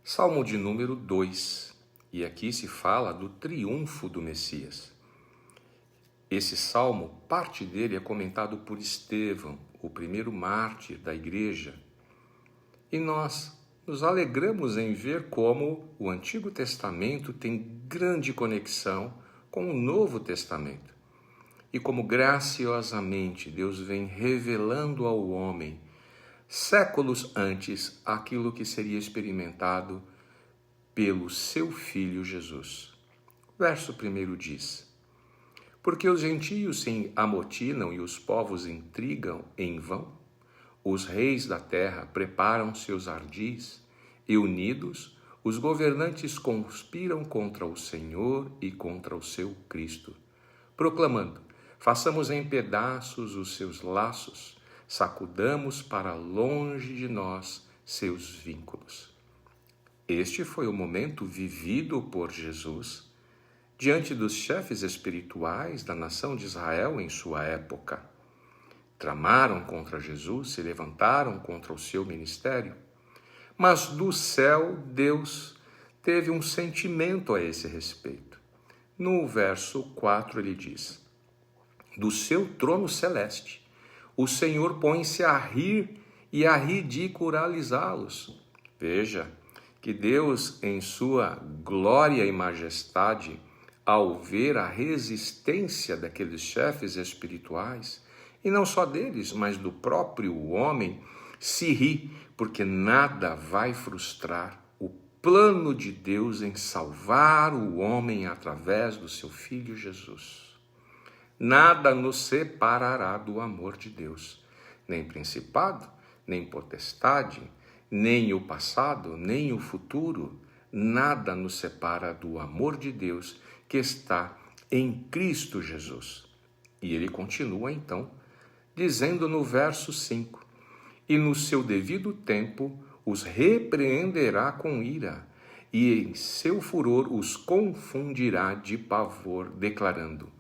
Salmo de número 2, e aqui se fala do triunfo do Messias. Esse salmo, parte dele é comentado por Estevão, o primeiro mártir da igreja, e nós nos alegramos em ver como o Antigo Testamento tem grande conexão com o Novo Testamento, e como graciosamente Deus vem revelando ao homem séculos antes aquilo que seria experimentado pelo seu Filho Jesus. Verso 1 diz: Porque os gentios se amotinam e os povos intrigam em vão? Os reis da terra preparam seus ardis e, unidos, os governantes conspiram contra o Senhor e contra o seu Cristo, proclamando: façamos em pedaços os seus laços, sacudamos para longe de nós seus vínculos. Este foi o momento vivido por Jesus diante dos chefes espirituais da nação de Israel em sua época. Tramaram contra Jesus, se levantaram contra o seu ministério, mas do céu Deus teve um sentimento a esse respeito. No verso 4 ele diz: do seu trono celeste o Senhor põe-se a rir e a ridicularizá-los. Veja que Deus, em sua glória e majestade, ao ver a resistência daqueles chefes espirituais, e não só deles, mas do próprio homem, se ri, porque nada vai frustrar o plano de Deus em salvar o homem através do seu Filho Jesus. Nada nos separará do amor de Deus, nem principado, nem potestade, nem o passado, nem o futuro. Nada nos separa do amor de Deus que está em Cristo Jesus. E ele continua então, dizendo no verso 5, e no seu devido tempo os repreenderá com ira, e em seu furor os confundirá de pavor, declarando: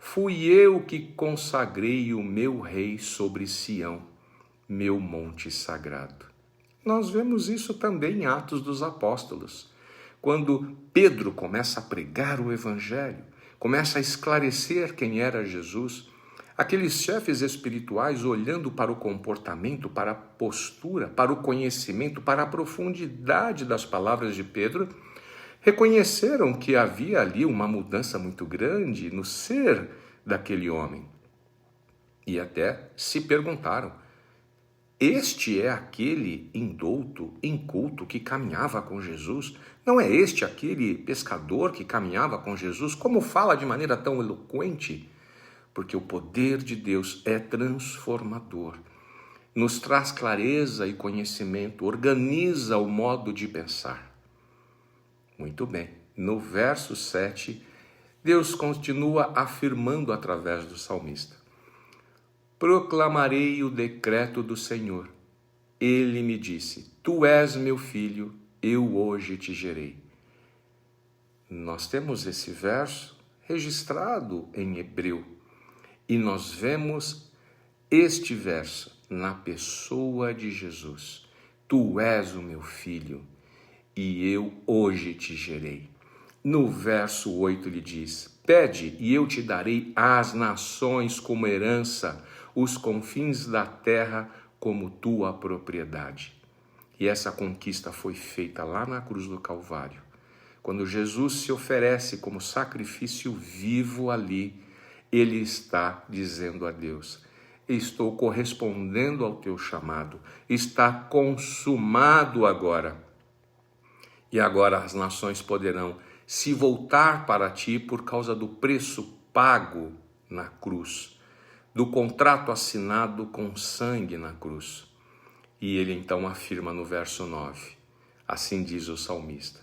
fui eu que consagrei o meu rei sobre Sião, meu monte sagrado. Nós vemos isso também em Atos dos Apóstolos, quando Pedro começa a pregar o evangelho, começa a esclarecer quem era Jesus. Aqueles chefes espirituais, olhando para o comportamento, para a postura, para o conhecimento, para a profundidade das palavras de Pedro, reconheceram que havia ali uma mudança muito grande no ser daquele homem. E até se perguntaram: este é aquele indouto, inculto que caminhava com Jesus? Não é este aquele pescador que caminhava com Jesus? Como fala de maneira tão eloquente? Porque o poder de Deus é transformador, nos traz clareza e conhecimento, organiza o modo de pensar. Muito bem, no verso 7, Deus continua afirmando através do salmista: proclamarei o decreto do Senhor. Ele me disse: tu és meu filho, eu hoje te gerei. Nós temos esse verso registrado em hebreu e nós vemos este verso na pessoa de Jesus: tu és o meu filho e eu hoje te gerei. No verso 8 ele diz: pede e eu te darei as nações como herança, os confins da terra como tua propriedade. E essa conquista foi feita lá na cruz do Calvário, quando Jesus se oferece como sacrifício vivo ali. Ele está dizendo a Deus: estou correspondendo ao teu chamado, está consumado agora. E agora as nações poderão se voltar para ti por causa do preço pago na cruz, do contrato assinado com sangue na cruz. E ele então afirma no verso 9, assim diz o salmista: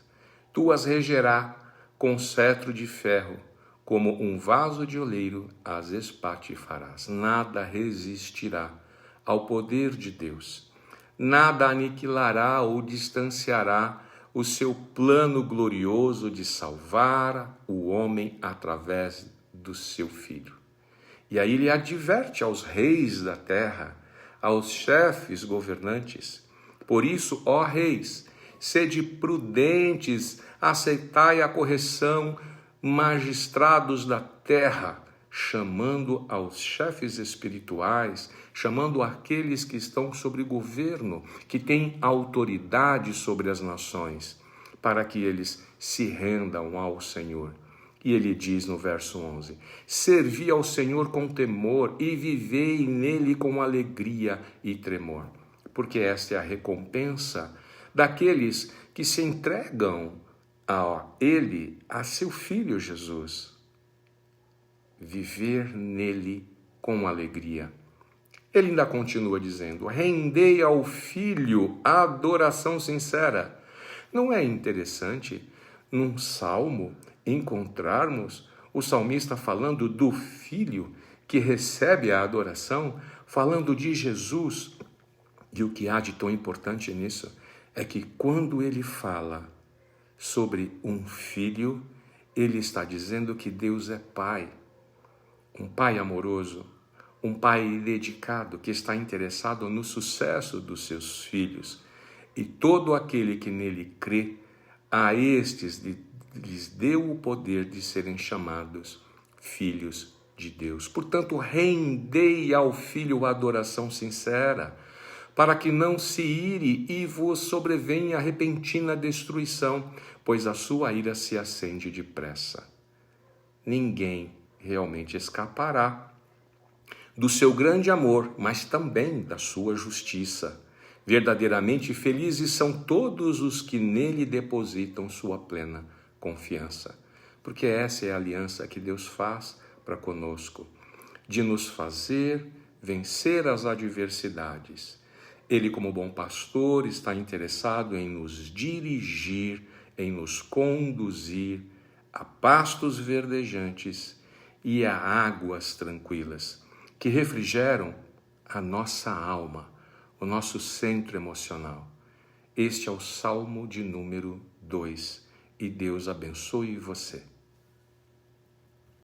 tu as regerá com cetro de ferro, como um vaso de oleiro as espatifarás. Nada resistirá ao poder de Deus, nada aniquilará ou distanciará o seu plano glorioso de salvar o homem através do seu Filho. E aí ele adverte aos reis da terra, aos chefes governantes: por isso, ó reis, sede prudentes, aceitai a correção, magistrados da terra, chamando aos chefes espirituais, chamando aqueles que estão sobre governo, que têm autoridade sobre as nações, para que eles se rendam ao Senhor. E ele diz no verso 11, servi ao Senhor com temor e vivei nele com alegria e tremor, porque esta é a recompensa daqueles que se entregam a ele, a seu Filho Jesus. Viver nele com alegria. Ele ainda continua dizendo, rendei ao Filho a adoração sincera. Não é interessante, num salmo, encontrarmos o salmista falando do Filho que recebe a adoração, falando de Jesus? E o que há de tão importante nisso é que quando ele fala sobre um filho, ele está dizendo que Deus é Pai, um Pai amoroso, um Pai dedicado, que está interessado no sucesso dos seus filhos. E todo aquele que nele crê, a estes lhes deu o poder de serem chamados filhos de Deus. Portanto, rendei ao Filho a adoração sincera, para que não se ire e vos sobrevenha a repentina destruição, pois a sua ira se acende depressa. Ninguém realmente escapará do seu grande amor, mas também da sua justiça. Verdadeiramente felizes são todos os que nele depositam sua plena confiança, porque essa é a aliança que Deus faz para conosco, de nos fazer vencer as adversidades. Ele, como bom pastor, está interessado em nos dirigir, em nos conduzir a pastos verdejantes e a águas tranquilas, que refrigeram a nossa alma, o nosso centro emocional. Este é o Salmo de número 2. E Deus abençoe você.